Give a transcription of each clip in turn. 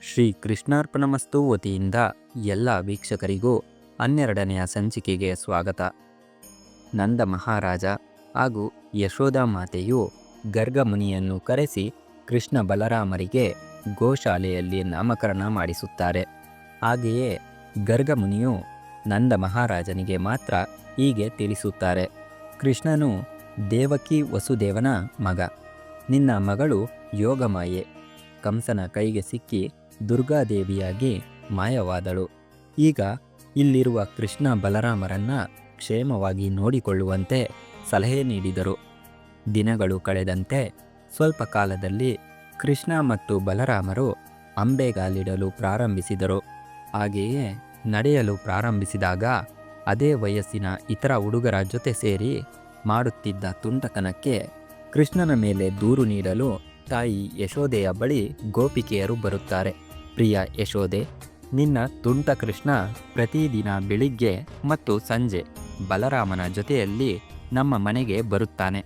ಶ್ರೀ ಕೃಷ್ಣಾರ್ಪಣಮಸ್ತು ವತಿಯಿಂದ ಎಲ್ಲ ವೀಕ್ಷಕರಿಗೂ 12ನೆಯ ಸಂಚಿಕೆಗೆ ಸ್ವಾಗತ. ನಂದ ಮಹಾರಾಜ ಹಾಗೂ ಯಶೋಧ ಮಾತೆಯು ಗರ್ಗ ಮುನಿಯನ್ನು ಕರೆಸಿ ಕೃಷ್ಣ ಬಲರಾಮರಿಗೆ ಗೋಶಾಲೆಯಲ್ಲಿ ನಾಮಕರಣ ಮಾಡಿಸುತ್ತಾರೆ. ಹಾಗೆಯೇ ಗರ್ಗ ಮುನಿಯು ನಂದ ಮಹಾರಾಜನಿಗೆ ಮಾತ್ರ ಹೀಗೆ ತಿಳಿಸುತ್ತಾರೆ. ಕೃಷ್ಣನು ದೇವಕಿ ವಸುದೇವನ ಮಗ. ನಿನ್ನ ಮಗಳು ಯೋಗಮಾಯೆ ಕಂಸನ ಕೈಗೆ ಸಿಕ್ಕಿ ದುರ್ಗಾದೇವಿಯಾಗಿ ಮಾಯವಾದಳು. ಈಗ ಇಲ್ಲಿರುವ ಕೃಷ್ಣ ಬಲರಾಮರನ್ನ ಕ್ಷೇಮವಾಗಿ ನೋಡಿಕೊಳ್ಳುವಂತೆ ಸಲಹೆ ನೀಡಿದರು. ದಿನಗಳು ಕಳೆದಂತೆ ಸ್ವಲ್ಪ ಕಾಲದಲ್ಲಿ ಕೃಷ್ಣ ಮತ್ತು ಬಲರಾಮರು ಅಂಬೆಗಾಲಿಡಲು ಪ್ರಾರಂಭಿಸಿದರು. ಹಾಗೆಯೇ ನಡೆಯಲು ಪ್ರಾರಂಭಿಸಿದಾಗ ಅದೇ ವಯಸ್ಸಿನ ಇತರ ಹುಡುಗರ ಜೊತೆ ಸೇರಿ ಮಾಡುತ್ತಿದ್ದ ತುಂಟತನಕ್ಕೆ ಕೃಷ್ಣನ ಮೇಲೆ ದೂರು ನೀಡಲು ತಾಯಿ ಯಶೋದೆಯ ಬಳಿ ಗೋಪಿಕೆಯರು ಬರುತ್ತಾರೆ. ಪ್ರಿಯ ಯಶೋದೆ, ನಿನ್ನ ತುಂಟ ಕೃಷ್ಣ ಪ್ರತಿದಿನ ಬೆಳಿಗ್ಗೆ ಮತ್ತು ಸಂಜೆ ಬಲರಾಮನ ಜೊತೆಯಲ್ಲಿ ನಮ್ಮ ಮನೆಗೆ ಬರುತ್ತಾನೆ.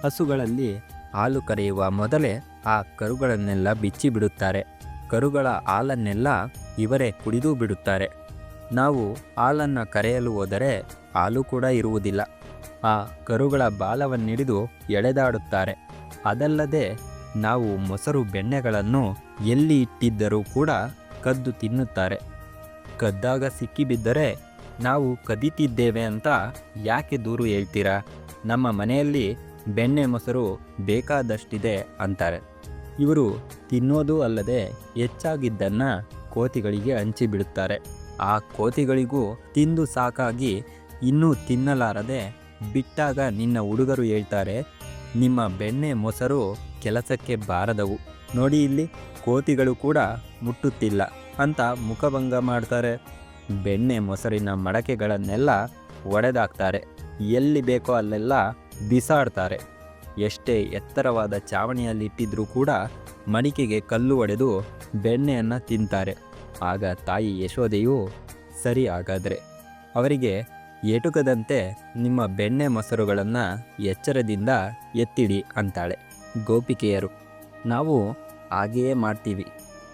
ಹಸುಗಳಲ್ಲಿ ಹಾಲು ಕರೆಯುವ ಮೊದಲೇ ಆ ಕರುಗಳನ್ನೆಲ್ಲ ಬಿಚ್ಚಿಬಿಡುತ್ತಾರೆ. ಕರುಗಳ ಹಾಲನ್ನೆಲ್ಲ ಇವರೇ ಕುಡಿದು ಬಿಡುತ್ತಾರೆ. ನಾವು ಹಾಲನ್ನು ಕರೆಯಲು ಹೋದರೆ ಹಾಲು ಕೂಡ ಇರುವುದಿಲ್ಲ. ಆ ಕರುಗಳ ಬಾಲವನ್ನಿಡಿದು ಎಳೆದಾಡುತ್ತಾರೆ. ಅದಲ್ಲದೆ ನಾವು ಮೊಸರು ಬೆಣ್ಣೆಗಳನ್ನು ಎಲ್ಲಿ ಇಟ್ಟಿದ್ದರೂ ಕೂಡ ಕದ್ದು ತಿನ್ನುತ್ತಾರೆ. ಕದ್ದಾಗ ಸಿಕ್ಕಿಬಿದ್ದರೆ ನಾವು ಕದೀತಿದ್ದೇವೆ ಅಂತ ಯಾಕೆ ದೂರು ಹೇಳ್ತೀರಾ? ನಮ್ಮ ಮನೆಯಲ್ಲಿ ಬೆಣ್ಣೆ ಮೊಸರು ಬೇಕಾದಷ್ಟಿದೆ ಅಂತಾರೆ. ಇವರು ತಿನ್ನೋದು ಅಲ್ಲದೆ ಹೆಚ್ಚಾಗಿದ್ದನ್ನು ಕೋತಿಗಳಿಗೆ ಹಂಚಿಬಿಡುತ್ತಾರೆ. ಆ ಕೋತಿಗಳಿಗೂ ತಿಂದು ಸಾಕಾಗಿ ಇನ್ನೂ ತಿನ್ನಲಾರದೆ ಬಿಟ್ಟಾಗ ನಿನ್ನ ಹುಡುಗರು ಹೇಳ್ತಾರೆ, ನಿಮ್ಮ ಬೆಣ್ಣೆ ಮೊಸರು ಕೆಲಸಕ್ಕೆ ಬಾರದವು, ನೋಡಿ ಇಲ್ಲಿ ಕೋತಿಗಳು ಕೂಡ ಮುಟ್ಟುತ್ತಿಲ್ಲ ಅಂತ ಮುಖಭಂಗ ಮಾಡ್ತಾರೆ. ಬೆಣ್ಣೆ ಮೊಸರಿನ ಮಡಕೆಗಳನ್ನೆಲ್ಲ ಒಡೆದಾಕ್ತಾರೆ. ಎಲ್ಲಿ ಬೇಕೋ ಅಲ್ಲೆಲ್ಲ ಬಿಸಾಡ್ತಾರೆ. ಎಷ್ಟೇ ಎತ್ತರವಾದ ಚಾವಣಿಯಲ್ಲಿಟ್ಟಿದ್ರೂ ಕೂಡ ಮಡಿಕೆಗೆ ಕಲ್ಲು ಒಡೆದು ಬೆಣ್ಣೆಯನ್ನು ತಿಂತಾರೆ. ಆಗ ತಾಯಿ ಯಶೋದೆಯು, ಸರಿ ಹಾಗಾದರೆ ಅವರಿಗೆ ಎಟುಕದಂತೆ ನಿಮ್ಮ ಬೆಣ್ಣೆ ಮೊಸರುಗಳನ್ನು ಎಚ್ಚರದಿಂದ ಎತ್ತಿಡಿ ಅಂತಾಳೆ. ಗೋಪಿಕೆಯರು, ನಾವು ಹಾಗೆಯೇ ಮಾಡ್ತೀವಿ,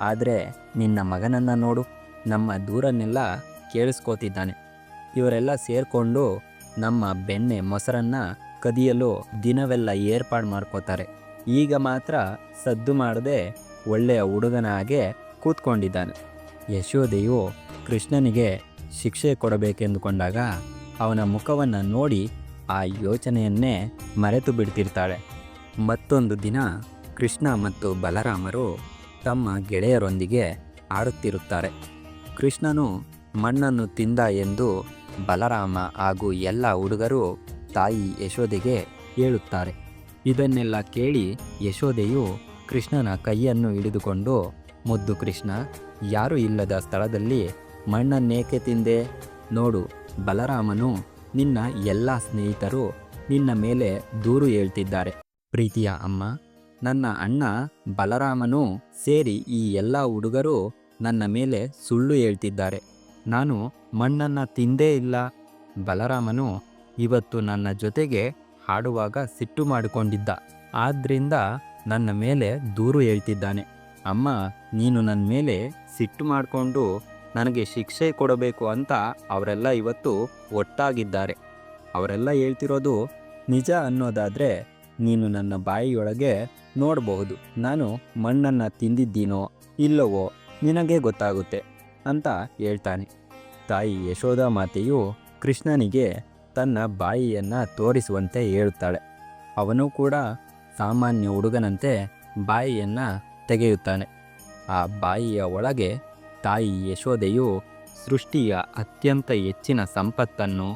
ಆದರೆ ನಿನ್ನ ಮಗನನ್ನು ನೋಡು, ನಮ್ಮ ದೂರನ್ನೆಲ್ಲ ಕೇಳಿಸ್ಕೋತಿದ್ದಾನೆ. ಇವರೆಲ್ಲ ಸೇರಿಕೊಂಡು ನಮ್ಮ ಬೆಣ್ಣೆ ಮೊಸರನ್ನು ಕದಿಯಲು ದಿನವೆಲ್ಲ ಏರ್ಪಾಡು ಮಾಡ್ಕೋತಾರೆ. ಈಗ ಮಾತ್ರ ಸದ್ದು ಮಾಡದೆ ಒಳ್ಳೆಯ ಹುಡುಗನ ಹಾಗೆ ಕೂತ್ಕೊಂಡಿದ್ದಾನೆ. ಯಶೋದೆಯು ಕೃಷ್ಣನಿಗೆ ಶಿಕ್ಷೆ ಕೊಡಬೇಕೆಂದುಕೊಂಡಾಗ ಅವನ ಮುಖವನ್ನು ನೋಡಿ ಆ ಯೋಚನೆಯನ್ನೇ ಮರೆತು ಬಿಡ್ತಿರ್ತಾಳೆ. ಮತ್ತೊಂದು ದಿನ ಕೃಷ್ಣ ಮತ್ತು ಬಲರಾಮರು ತಮ್ಮ ಗೆಳೆಯರೊಂದಿಗೆ ಆಡುತ್ತಿರುತ್ತಾರೆ. ಕೃಷ್ಣನು ಮಣ್ಣನ್ನು ತಿಂದ ಎಂದು ಬಲರಾಮ ಹಾಗೂ ಎಲ್ಲ ಹುಡುಗರು ತಾಯಿ ಯಶೋದೆಗೆ ಹೇಳುತ್ತಾರೆ. ಇದನ್ನೆಲ್ಲ ಕೇಳಿ ಯಶೋದೆಯು ಕೃಷ್ಣನ ಕೈಯನ್ನು ಹಿಡಿದುಕೊಂಡು, ಮುದ್ದು ಕೃಷ್ಣ, ಯಾರೂ ಇಲ್ಲದ ಸ್ಥಳದಲ್ಲಿ ಮಣ್ಣನ್ನೇಕೆ ತಿಂದೆ? ನೋಡು, ಬಲರಾಮನು ನಿನ್ನ ಎಲ್ಲ ಸ್ನೇಹಿತರು ನಿನ್ನ ಮೇಲೆ ದೂರು ಹೇಳ್ತಿದ್ದಾರೆ. ಪ್ರೀತಿಯ ಅಮ್ಮ, ನನ್ನ ಅಣ್ಣ ಬಲರಾಮನು ಸೇರಿ ಈ ಎಲ್ಲ ಹುಡುಗರು ನನ್ನ ಮೇಲೆ ಸುಳ್ಳು ಹೇಳ್ತಿದ್ದಾರೆ. ನಾನು ಮಣ್ಣನ್ನು ತಿಂದೇ ಇಲ್ಲ. ಬಲರಾಮನು ಇವತ್ತು ನನ್ನ ಜೊತೆಗೆ ಹಾಡುವಾಗ ಸಿಟ್ಟು ಮಾಡಿಕೊಂಡಿದ್ದ, ಆದ್ದರಿಂದ ನನ್ನ ಮೇಲೆ ದೂರು ಹೇಳ್ತಿದ್ದಾನೆ. ಅಮ್ಮ, ನೀನು ನನ್ನ ಮೇಲೆ ಸಿಟ್ಟು ಮಾಡಿಕೊಂಡು ನನಗೆ ಶಿಕ್ಷೆ ಕೊಡಬೇಕು ಅಂತ ಅವರೆಲ್ಲ ಇವತ್ತು ಒಟ್ಟಾಗಿದ್ದಾರೆ. ಅವರೆಲ್ಲ ಹೇಳ್ತಿರೋದು ನಿಜ ಅನ್ನೋದಾದರೆ ನೀನು ನನ್ನ ಬಾಯಿಯೊಳಗೆ ನೋಡಬಹುದು. ನಾನು ಮಣ್ಣನ್ನು ತಿಂದಿದ್ದೀನೋ ಇಲ್ಲವೋ ನಿನಗೆ ಗೊತ್ತಾಗುತ್ತೆ ಅಂತ ಹೇಳ್ತಾನೆ. ತಾಯಿ ಯಶೋಧ ಮಾತೆಯು ಕೃಷ್ಣನಿಗೆ ತನ್ನ ಬಾಯಿಯನ್ನು ತೋರಿಸುವಂತೆ ಹೇಳುತ್ತಾಳೆ. ಅವನು ಕೂಡ ಸಾಮಾನ್ಯ ಹುಡುಗನಂತೆ ಬಾಯಿಯನ್ನು ತೆಗೆಯುತ್ತಾನೆ. ಆ ಬಾಯಿಯ ಒಳಗೆ ತಾಯಿ ಯಶೋದೆಯು ಸೃಷ್ಟಿಯ ಅತ್ಯಂತ ಹೆಚ್ಚಿನ ಸಂಪತ್ತನ್ನು,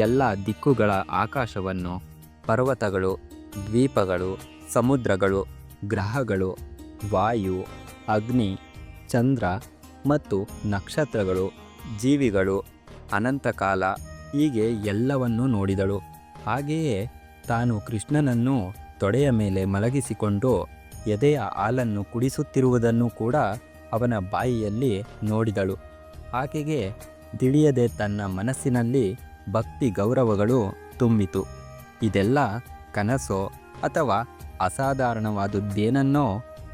ಎಲ್ಲ ದಿಕ್ಕುಗಳ ಆಕಾಶವನ್ನು, ಪರ್ವತಗಳು, ದ್ವೀಪಗಳು, ಸಮುದ್ರಗಳು, ಗ್ರಹಗಳು, ವಾಯು, ಅಗ್ನಿ, ಚಂದ್ರ ಮತ್ತು ನಕ್ಷತ್ರಗಳು, ಜೀವಿಗಳು, ಅನಂತಕಾಲ, ಹೀಗೆ ಎಲ್ಲವನ್ನೂ ನೋಡಿದಳು. ಹಾಗೆಯೇ ತಾನು ಕೃಷ್ಣನನ್ನು ತೊಡೆಯ ಮೇಲೆ ಮಲಗಿಸಿಕೊಂಡು ಎದೆಯ ಹಾಲನ್ನು ಕುಡಿಸುತ್ತಿರುವುದನ್ನು ಕೂಡ ಅವನ ಬಾಯಿಯಲ್ಲಿ ನೋಡಿದಳು. ಆಕೆಗೆ ತಿಳಿಯದೆ ತನ್ನ ಮನಸ್ಸಿನಲ್ಲಿ ಭಕ್ತಿ ಗೌರವಗಳು ತುಂಬಿತು. ಇದೆಲ್ಲ ಕನಸೋ ಅಥವಾ ಅಸಾಧಾರಣವಾದುದೇನನ್ನೋ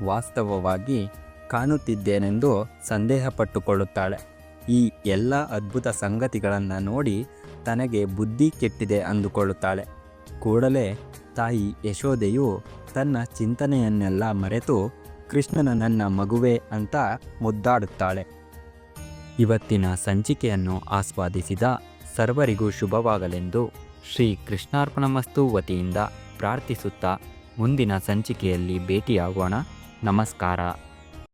ವಾಸ್ತವವಾಗಿ ಕಾಣುತ್ತಿದ್ದೇನೆಂದು ಸಂದೇಹಪಟ್ಟುಕೊಳ್ಳುತ್ತಾಳೆ. ಈ ಎಲ್ಲ ಅದ್ಭುತ ಸಂಗತಿಗಳನ್ನು ನೋಡಿ ತನಗೆ ಬುದ್ಧಿ ಕೆಟ್ಟಿದೆ ಅಂದುಕೊಳ್ಳುತ್ತಾಳೆ. ಕೂಡಲೇ ತಾಯಿ ಯಶೋದೆಯು ತನ್ನ ಚಿಂತನೆಯನ್ನೆಲ್ಲ ಮರೆತು ಕೃಷ್ಣನ ನನ್ನ ಮಗುವೆ ಅಂತ ಮುದ್ದಾಡುತ್ತಾಳೆ. ಇವತ್ತಿನ ಸಂಚಿಕೆಯನ್ನು ಆಸ್ವಾದಿಸಿದ ಸರ್ವರಿಗೂ ಶುಭವಾಗಲೆಂದು ಶ್ರೀ ಕೃಷ್ಣಾರ್ಪಣಮಸ್ತು ವತಿಯಿಂದ ಪ್ರಾರ್ಥಿಸುತ್ತಾ ಮುಂದಿನ ಸಂಚಿಕೆಯಲ್ಲಿ ಭೇಟಿಯಾಗೋಣ. ನಮಸ್ಕಾರ.